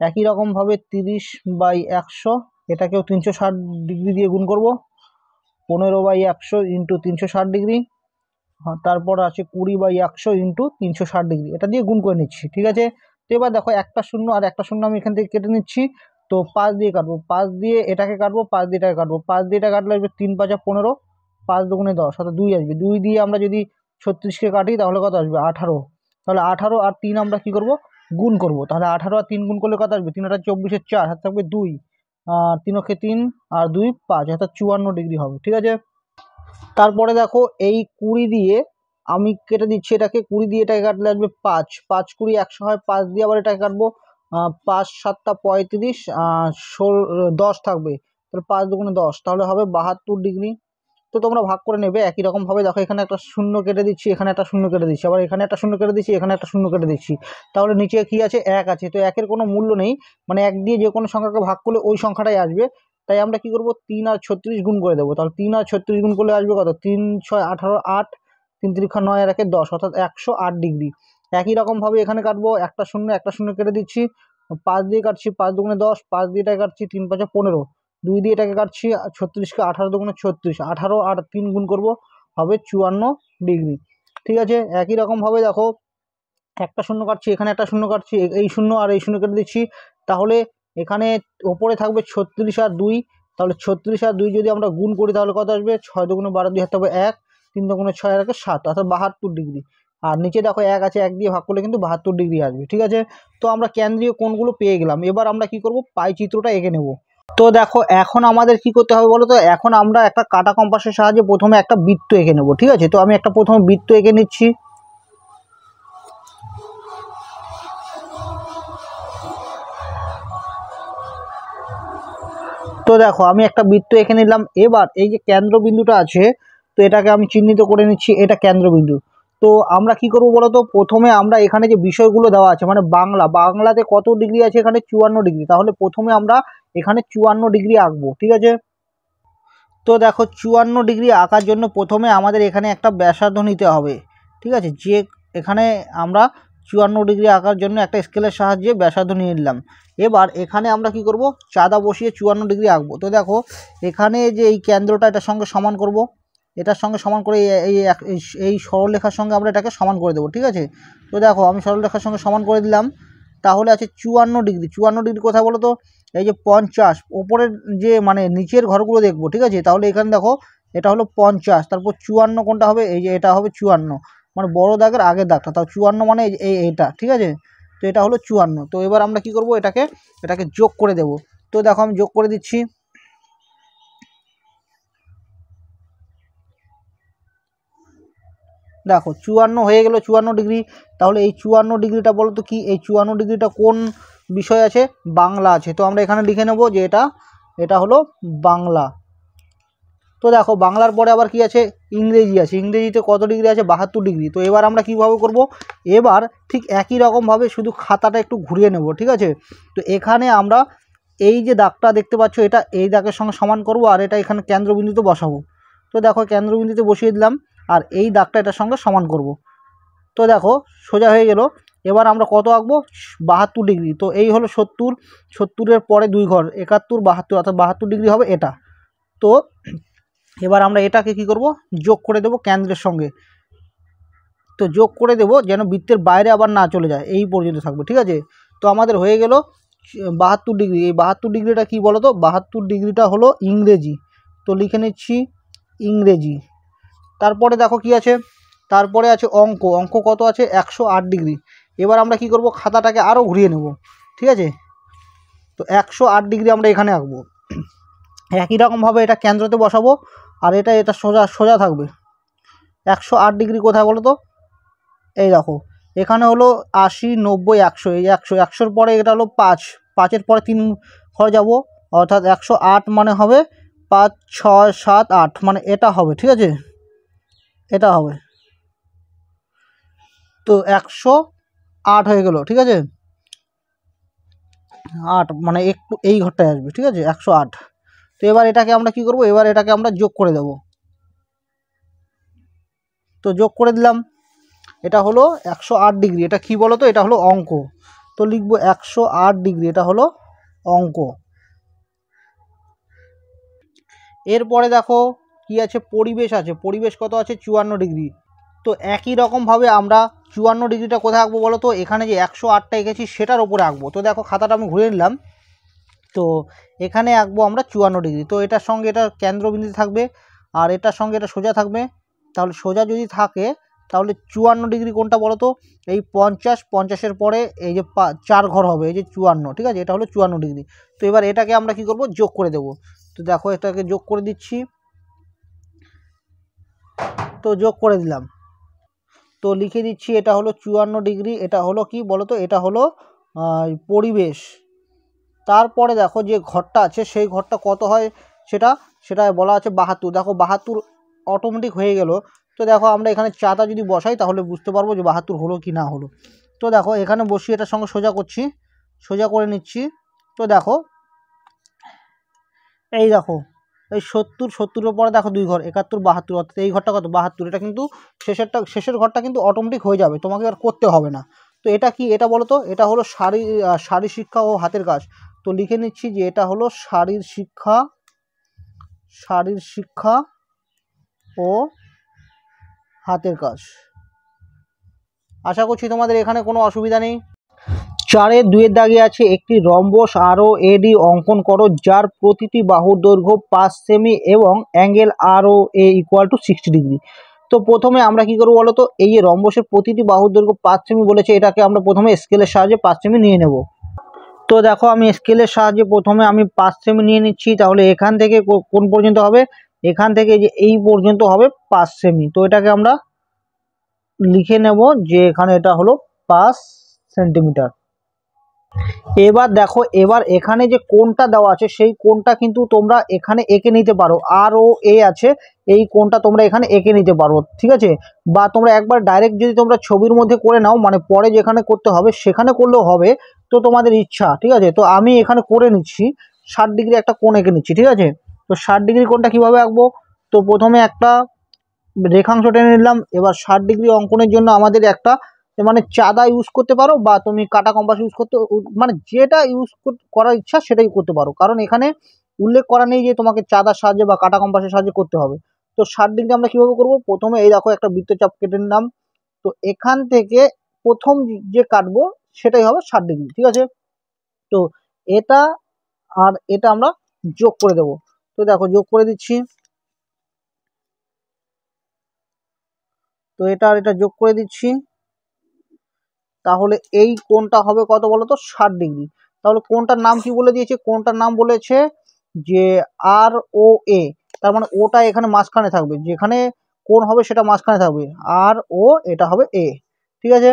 একই রকমভাবে 30/100 এটাকেও 360 ডিগ্রি দিয়ে গুণ করব। 15/100 ইন্টু 360 ডিগ্রি। হ্যাঁ, তারপর আছে 20/100 ইন্টু 360 ডিগ্রি, এটা দিয়ে গুণ করে নিচ্ছি। ঠিক আছে, তো এবার দেখো একটা শূন্য আর একটা শূন্য আমি এখান থেকে কেটে নিচ্ছি। তো 5 দিয়ে কাটবো, 5 দিয়ে এটাকে কাটবো, 5 দিয়ে এটাকে কাটবো। 5 দিয়ে এটা কাটলে আসবে 3 5 15, 5 দুগুণে 10, অর্থাৎ 2 আসবে। 2 দিয়ে আমরা যদি 36কে কাটি তাহলে কত আসবে, 18। তাহলে 18 আর 3 আমরা কি করব, গুণ করব। তাহলে 18 আর 3 গুণ করলে কত আসবে, 3 8 24, 4 হাতে থাকবে 2, আর 3 অক্ষে 3 আর 2 5, অর্থাৎ 54 ডিগ্রি হবে। ঠিক আছে, তারপরে দেখো এই 20 দিয়ে আমি কেটে দিচ্ছি এটাকে, 20 দিয়ে এটাকে কাটলে আসবে 5, 5 20 100 হয়। 5 দিয়ে আবার এটাকে কাটবো, 5 7 35, 10 থাকবে। তাহলে 5 দুগুণে 10, তাহলে হবে 72 ডিগ্রি। তো তোমরা ভাগ করে নেবে একই রকম ভাবে। দেখো এখানে একটা শূন্য কেটে দিচ্ছি, এখানে একটা শূন্য কেটে দিচ্ছি, আবার এখানে একটা শূন্য কেটে দিচ্ছি, এখানে একটা শূন্য কেটে দিচ্ছি। তাহলে নিচে কি আছে, 1 আছে। তো 1-এর কোনো মূল্য নেই, মানে 1 দিয়ে যে কোনো সংখ্যাকে ভাগ করলে ওই সংখ্যাটাই আসবে। তাই আমরা কি করব, 3 আর 36 গুণ করে দেবো। তাহলে 3 আর 36 গুণ করলে আসবে কত, 3 6 18, 8 3 3 9 আর 1 10, অর্থাৎ 108 ডিগ্রি। একই রকম ভাবে এখানে কাটবো, একটা শূন্য কেটে দিচ্ছি, 5 দিয়ে কাটছি, 5 দুগুণে 10, 5 দিয়ে এটা কাটছি, 3 5 15, 2 দিয়ে এটাকে কাটছি, 36কে 18 দুগুণে 36, 18 আর 3 গুণ করব, হবে 54 ডিগ্রি। ঠিক আছে, একই রকম ভাবে দেখো একটা শূন্য কাটছি, এখানে একটা শূন্য কাটছি, এই শূন্য আর এই শূন্য কেটে দিচ্ছি। তাহলে এখানে ওপরে থাকবে 36 আর 2, তাহলে 36 আর 2 যদি আমরা গুণ করি তাহলে কত আসবে, 6 দুগুণে 12, 2 হাতে হবে 1, 3 দুগুণে 6 আর 1 7, অর্থাৎ 72 ডিগ্রি। আর নিচে দেখো 1 আছে, 1 দিয়ে ভাগ করলে কিন্তু 72 ডিগ্রি আসবে। ঠিক আছে, তো আমরা কেন্দ্রীয় কোণগুলো পেয়ে গেলাম। এবার আমরা কি করব, পাই চিত্রটা এঁকে নেব। তো দেখো এখন আমাদের কি করতে হবে বলো তো, এখন আমরা একটা কাটা কম্পাসের সাহায্যে প্রথমে একটা বৃত্ত এঁকে নেব। ঠিক আছে, তো আমি একটা প্রথমে বৃত্ত এঁকে নিচ্ছি। তো দেখো আমি একটা বৃত্ত এঁকে নিলাম। এবার এই যে কেন্দ্রবিন্দুটা আছে, তো এটাকে আমি চিহ্নিত করে নিচ্ছি, এটা কেন্দ্রবিন্দু। তো আমরা কি করব বলো তো, প্রথমে আমরা এখানে যে বিষয়গুলো দেওয়া আছে, মানে বাংলাতে কত ডিগ্রি আছে, এখানে 54 ডিগ্রি, তাহলে প্রথমে আমরা এখানে 54 ডিগ্রি আঁকবো। ঠিক আছে, তো দেখো 54 ডিগ্রি আঁকার জন্য প্রথমে আমাদের এখানে একটা ব্যাসার্ধ নিতে হবে। ঠিক আছে, যে এখানে আমরা 54 ডিগ্রি আঁকার জন্য একটা স্কেলের সাহায্যে ব্যাসার্ধ নিয়ে নিলাম। এবার এখানে আমরা কি করব, চাঁদা বসিয়ে 54 ডিগ্রি আঁকবো। তো দেখো এখানে যে এই কেন্দ্রটা এটার সঙ্গে সমান করব, এটার সঙ্গে সমান করে এই সরলরেখার সঙ্গে আমরা এটাকে সমান করে দেবো। ঠিক আছে, তো দেখো আমি সরলরেখার সঙ্গে সমান করে দিলাম। তাহলে আছে 54 ডিগ্রি। 54 ডিগ্রি কোথায় বলো তো, এই যে 50 ওপরের যে মানে নিচের ঘরগুলো দেখবো, ঠিক আছে। তাহলে এখানে দেখো এটা হলো 50, তারপর 54 কোনটা হবে, এই যে এটা হবে 54, মানে বড় দাগের আগের দাগটা, তাও 54 মানে এইটা, ঠিক আছে। তো এটা হলো 54। তো এবার আমরা কি করব, এটাকে যোগ করে দেব। তো দেখো আমি যোগ করে দিচ্ছি। দেখো 54 হয়ে গেল, 54 ডিগ্রি। তাহলে এই 54 ডিগ্রিটা বলো তো কি, এই 54 ডিগ্রিটা কোন বিষয় আছে, বাংলা আছে। তো আমরা এখানে লিখে নেব যে এটা হলো বাংলা। তো দেখো বাংলার পরে আবার কি আছে, ইংরেজি আছে। ইংরেজিতে কত ডিগ্রি আছে, 72 ডিগ্রি। তো এবার আমরা কীভাবে করব, এবার ঠিক একই রকমভাবে শুধু খাতাটা একটু ঘুরিয়ে নেব, ঠিক আছে। তো এখানে আমরা এই যে দাগটা দেখতে পাচ্ছ, এটা এই দাগের সঙ্গে সমান করব, আর এটা এখানে কেন্দ্রবিন্দুতে বসাবো। তো দেখো কেন্দ্রবিন্দুতে বসিয়ে দিলাম, আর এই দাগটা এটার সঙ্গে সমান করব। তো দেখো সোজা হয়ে গেল। এবার আমরা কত আঁকবো, 72 ডিগ্রি। তো এই হলো 70, 70-এর পরে 2 ঘর 71, 72, অর্থাৎ 72 ডিগ্রি হবে এটা। তো এবার আমরা এটাকে কি করব, যোগ করে দেব কেন্দ্রের সঙ্গে। তো যোগ করে দেব যেন বৃত্তের বাইরে আবার না চলে যায়, এই পর্যন্ত থাকবে, ঠিক আছে। তো আমাদের হয়ে গেল 72 ডিগ্রি। এই 72 ডিগ্রিটা কী বলো তো, 72 ডিগ্রিটা হলো ইংরেজি। তো লিখে নিচ্ছি ইংরেজি। তারপরে দেখো কি আছে, তারপরে আছে অঙ্ক। অঙ্ক কত আছে, 108 ডিগ্রি। এবার আমরা কি করব, খাতাটাকে আরও ঘুরিয়ে নেব, ঠিক আছে। তো 108 ডিগ্রি আমরা এখানে আঁকবো। একই রকমভাবে এটা কেন্দ্রতে বসাবো, আর এটা সোজা সোজা থাকবে। 108 ডিগ্রি কোথায় বলো তো, এই দেখো এখানে হলো 80, 90, 100। এই 100-100-র পরে এটা হলো 5, 5-এর পরে 3 ঘর যাব, অর্থাৎ 108 মানে হবে 5, 6, 7, 8, মানে এটা হবে, ঠিক আছে, এটা হবে। তো 108 হয়ে গেল, ঠিক আছে। 8 মানে একটু এই ঘরটায় আসবে, ঠিক আছে, 108। তো এবার এটাকে আমরা কি করব, এবার এটাকে আমরা যোগ করে দেব। তো যোগ করে দিলাম, এটা হলো 108 ডিগ্রি। এটা কি বলো তো, এটা হলো অঙ্ক। তো লিখবো 108 ডিগ্রি, এটা হলো অঙ্ক। এরপরে দেখো কি আছে, পরিবেশ আছে। পরিবেশ কত আছে, 54 ডিগ্রি। তো একই রকমভাবে আমরা 54 ডিগ্রিটা কোথায় আঁকবো বলো তো, এখানে যে 108টা এঁকেছি সেটার ওপরে আঁকবো। তো দেখো খাতাটা আমি ঘুরে নিলাম। তো এখানে আঁকবো আমরা 54 ডিগ্রি। তো এটার সঙ্গে এটা কেন্দ্রবিন্দু থাকবে, আর এটার সঙ্গে এটা সোজা থাকবে। তাহলে সোজা যদি থাকে তাহলে 54 ডিগ্রি কোনটা বলো তো, এই 50, 50-এর পরে এই যে 4 ঘর হবে, এই যে 54, ঠিক আছে, এটা হলো 54 ডিগ্রি। তো এবার এটাকে আমরা কি করব, যোগ করে দেব। তো দেখো এটাকে যোগ করে দিচ্ছি। তো যোগ করে দিলাম। তো লিখে দিচ্ছি এটা হলো 54 ডিগ্রি। এটা হলো কি বলো তো, এটা হলো পরিবেশ। তারপরে দেখো যে ঘরটা আছে সেই ঘরটা কত হয়, সেটা বলা আছে 72। দেখো 72 অটোমেটিক হয়ে গেল। তো দেখো আমরা এখানে চাটা যদি বসাই তাহলে বুঝতে পারবো যে 72 হলো কি না হলো। তো দেখো এখানে বসিয়ে এটার সঙ্গে সোজা করছি, সোজা করে নিচ্ছি। তো দেখো এই দেখো এই 70-70-এর পরে দেখো 2 ঘর 71, 72, অর্থাৎ এই ঘরটা কত, 72। এটা কিন্তু শেষের ঘরটা কিন্তু অটোমেটিক হয়ে যাবে, তোমাকে আর করতে হবে না। তো এটা কি, এটা বলো তো, এটা হলো শারীর শিক্ষা ও হাতের কাজ। তো লিখে নিচ্ছি যে এটা হলো শারীর শিক্ষা ও হাতের কাজ। আশা করছি তোমাদের এখানে কোনো অসুবিধা নেই। 4-এর 2-এর দাগে আছে, একটি রম্বস আরও এডি অঙ্কন করো যার প্রতিটি বাহুর দৈর্ঘ্য 5 সেমি এবং অ্যাঙ্গেল আরও এ ইকুয়াল টু 60 ডিগ্রি। তো প্রথমে আমরা কি করবো বলো তো, এই যে রম্বসের প্রতিটি বাহুর দৈর্ঘ্য 5 সেমি বলেছে, এটাকে আমরা প্রথমে স্কেলের সাহায্যে 5 সেমি নিয়ে নেব। তো দেখো আমি স্কেলের সাহায্যে প্রথমে আমি 5 সেমি নিয়ে নিচ্ছি। তাহলে এখান থেকে কোন পর্যন্ত হবে, এখান থেকে যে এই পর্যন্ত হবে 5 সেমি। তো এটাকে আমরা লিখে নেব যে এখানে এটা হলো 5 সেন্টিমিটার। এবার দেখো, এবার এখানে যে কোণটা দেওয়া আছে সেই কোণটা কিন্তু তোমরা এখানে এঁকে নিতে পারো, আর ও এ আছে, এই কোণটা তোমরা এখানে এঁকে নিতে পারো, ঠিক আছে। বা তোমরা একবার ডাইরেক্ট যদি তোমরা ছবির মধ্যে করে নাও, মানে পরে যেখানে করতে হবে সেখানে করলেও হবে, তো তোমাদের ইচ্ছা, ঠিক আছে। তো আমি এখানে করে নিচ্ছি, 60 ডিগ্রি একটা কোণ এঁকে নিচ্ছি, ঠিক আছে। তো 60 ডিগ্রি কোণটা কীভাবে আঁকবো, তো প্রথমে একটা রেখাংশ টেনে নিলাম। এবার 60 ডিগ্রি অঙ্কনের জন্য আমাদের একটা মানে চাঁদা ইউজ করতে পারো, বা তুমি কাটা কম্পাস ইউজ করতে, মানে যেটা ইউজ করার ইচ্ছা সেটাই করতে পারো, কারণ এখানে উল্লেখ করা নেই যে তোমাকে চাঁদার সাহায্যে বা কাটা কম্পাসের সাহায্যে করতে হবে। তো 60 ডিগ্রি আমরা কিভাবে করব, প্রথমে এই দেখো একটা বৃত্তচাপ কেটে নিলাম। তো এখান থেকে প্রথম যে কাটবো সেটাই হবে 60 ডিগ্রি, ঠিক আছে। তো এটা আর এটা আমরা যোগ করে দেব। তো দেখো যোগ করে দিচ্ছি। তো এটা আর এটা যোগ করে দিচ্ছি। তাহলে এই কোণটা হবে কত বলো তো, 60 ডিগ্রি। তাহলে কোণটার নাম কি বলে দিয়েছে, কোণটার নাম বলেছে যে আর ও এ, তার মানে ওটা এখানে মাঝখানে থাকবে, যেখানে কোণ হবে সেটা মাঝখানে থাকবে, আর ও এটা হবে এ। ঠিক আছে।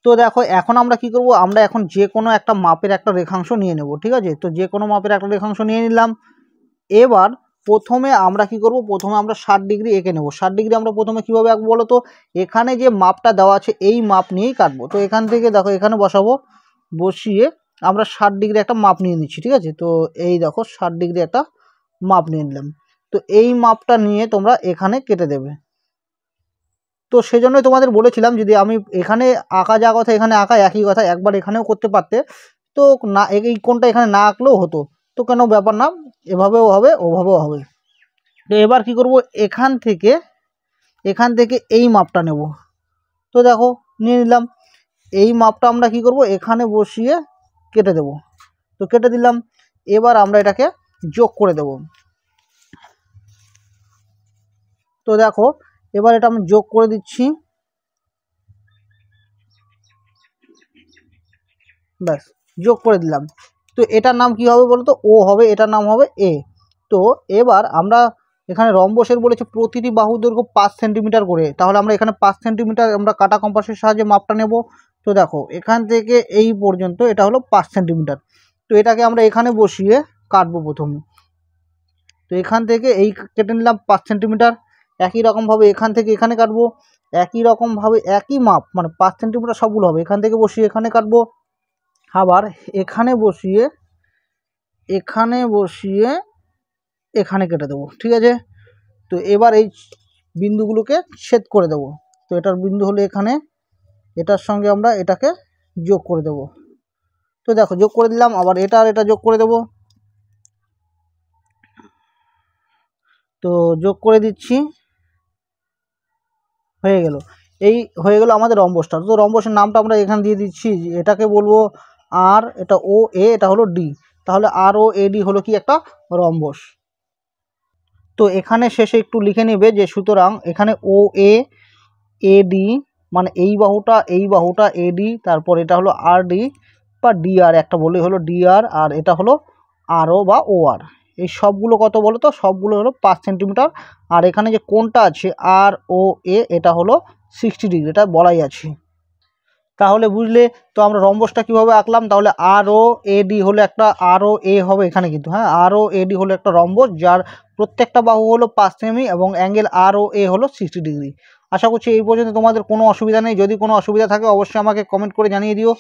তো দেখো এখন আমরা কি করব, আমরা এখন যে কোনো একটা মাপের একটা রেখাংশ নিয়ে নেব। ঠিক আছে, তো যে কোনো মাপের একটা রেখাংশ নিয়ে নিলাম। এবার প্রথমে আমরা কি করব, প্রথমে আমরা 60 ডিগ্রি এঁকে নেব। 60 ডিগ্রি আমরা প্রথমে কিভাবে আঁকবো বলো তো, এখানে যে মাপটা দেওয়া আছে এই মাপ নিয়েই কাটবো। তো এখান থেকে দেখো এখানে বসাবো, বসিয়ে আমরা 60 ডিগ্রি একটা মাপ নিয়ে নিচ্ছি। ঠিক আছে, তো এই দেখো 60 ডিগ্রি একটা মাপ নিয়ে নিলাম। তো এই মাপটা নিয়ে তোমরা এখানে কেটে দেবে। তো সেজন্যই তোমাদের বলেছিলাম যদি আমি এখানে আঁকা যা কথা এখানে আঁকা একই কথা, একবার এখানেও করতে পারতে। তো না এই কোণটা এখানে না আঁকলেও হতো, তো কোনো ব্যাপার না, এভাবেও হবে ওভাবেও হবে। তো এবার কি করব, এখান থেকে এই মাপটা নেব। তো দেখো নিয়ে নিলাম। এই মাপটা আমরা কি করব, এখানে বসিয়ে কেটে দেব। তো কেটে দিলাম। এবার আমরা এটাকে যোগ করে দেব। তো দেখো এবার এটা আমি যোগ করে দিচ্ছি। ব্যাস যোগ করে দিলাম। তো এটার নাম কি হবে বলো তো, ও হবে, এটার নাম হবে এ। তো এবার আমরা এখানে রম্বসের বলেছে প্রতিটি বাহু দৈর্ঘ্য 5 সেন্টিমিটার করে, তাহলে আমরা এখানে 5 সেন্টিমিটার আমরা কাটা কম্পাসের সাহায্যে মাপটা নেব। তো দেখো এখান থেকে এই পর্যন্ত এটা হলো 5 সেন্টিমিটার। তো এটাকে আমরা এখানে বসিয়ে কাটবো প্রথমে। তো এখান থেকে এই কেটে নিলাম 5 সেন্টিমিটার। একই রকমভাবে এখান থেকে এখানে কাটবো, একই রকমভাবে একই মাপ মানে 5 সেন্টিমিটার সবগুলো হবে। এখান থেকে বসিয়ে এখানে কাটবো, আবার এখানে বসিয়ে এখানে কেটে দেবো। ঠিক আছে, তো এবার এই বিন্দুগুলোকে ছেদ করে দেবো। তো এটার বিন্দু হলো এখানে, এটার সঙ্গে আমরা এটাকে যোগ করে দেব। তো দেখো যোগ করে দিলাম, আবার এটা আর এটা যোগ করে দেব। তো যোগ করে দিচ্ছি, হয়ে গেল। এই হয়ে গেল আমাদের রম্বসটা। তো রম্বসের নামটা আমরা এখানে দিয়ে দিচ্ছি, এটাকে বলবো আর, এটা ও এ, এটা হলো ডি। তাহলে আর ও এ ডি হলো কি একটা রম্বস। তো এখানে শেষে একটু লিখে নেবে যে সুতরাং এখানে ও এ এডি মানে এই বাহুটা এডি, তারপর এটা হলো আর ডি বা ডিআর, একটা বলে হলো ডিআর, আর এটা হলো আরও বা ও আর। এই সবগুলো কত বলো তো, সবগুলো হলো 5 সেন্টিমিটার। আর এখানে যে কোণটা আছে আর ও এ, এটা হলো 60 ডিগ্রি, এটা বলাই আছে। তাহলে বুঝলে তো আমরা রম্বসটা কিভাবে আঁকলাম। তাহলে আর ও এ ডি হলো একটা, আর ও এ হবে এখানে কিন্তু, হ্যাঁ আর ও এ ডি হলো একটা রম্বস যার প্রত্যেকটা বাহু হলো 5 সেমি এবং অ্যাঙ্গেল আর ও এ হলো 60 ডিগ্রি। আশা করছি এই পর্যন্ত তোমাদের কোনো অসুবিধা নেই। যদি কোনো অসুবিধা থাকে অবশ্যই আমাকে কমেন্ট করে জানিয়ে দিও।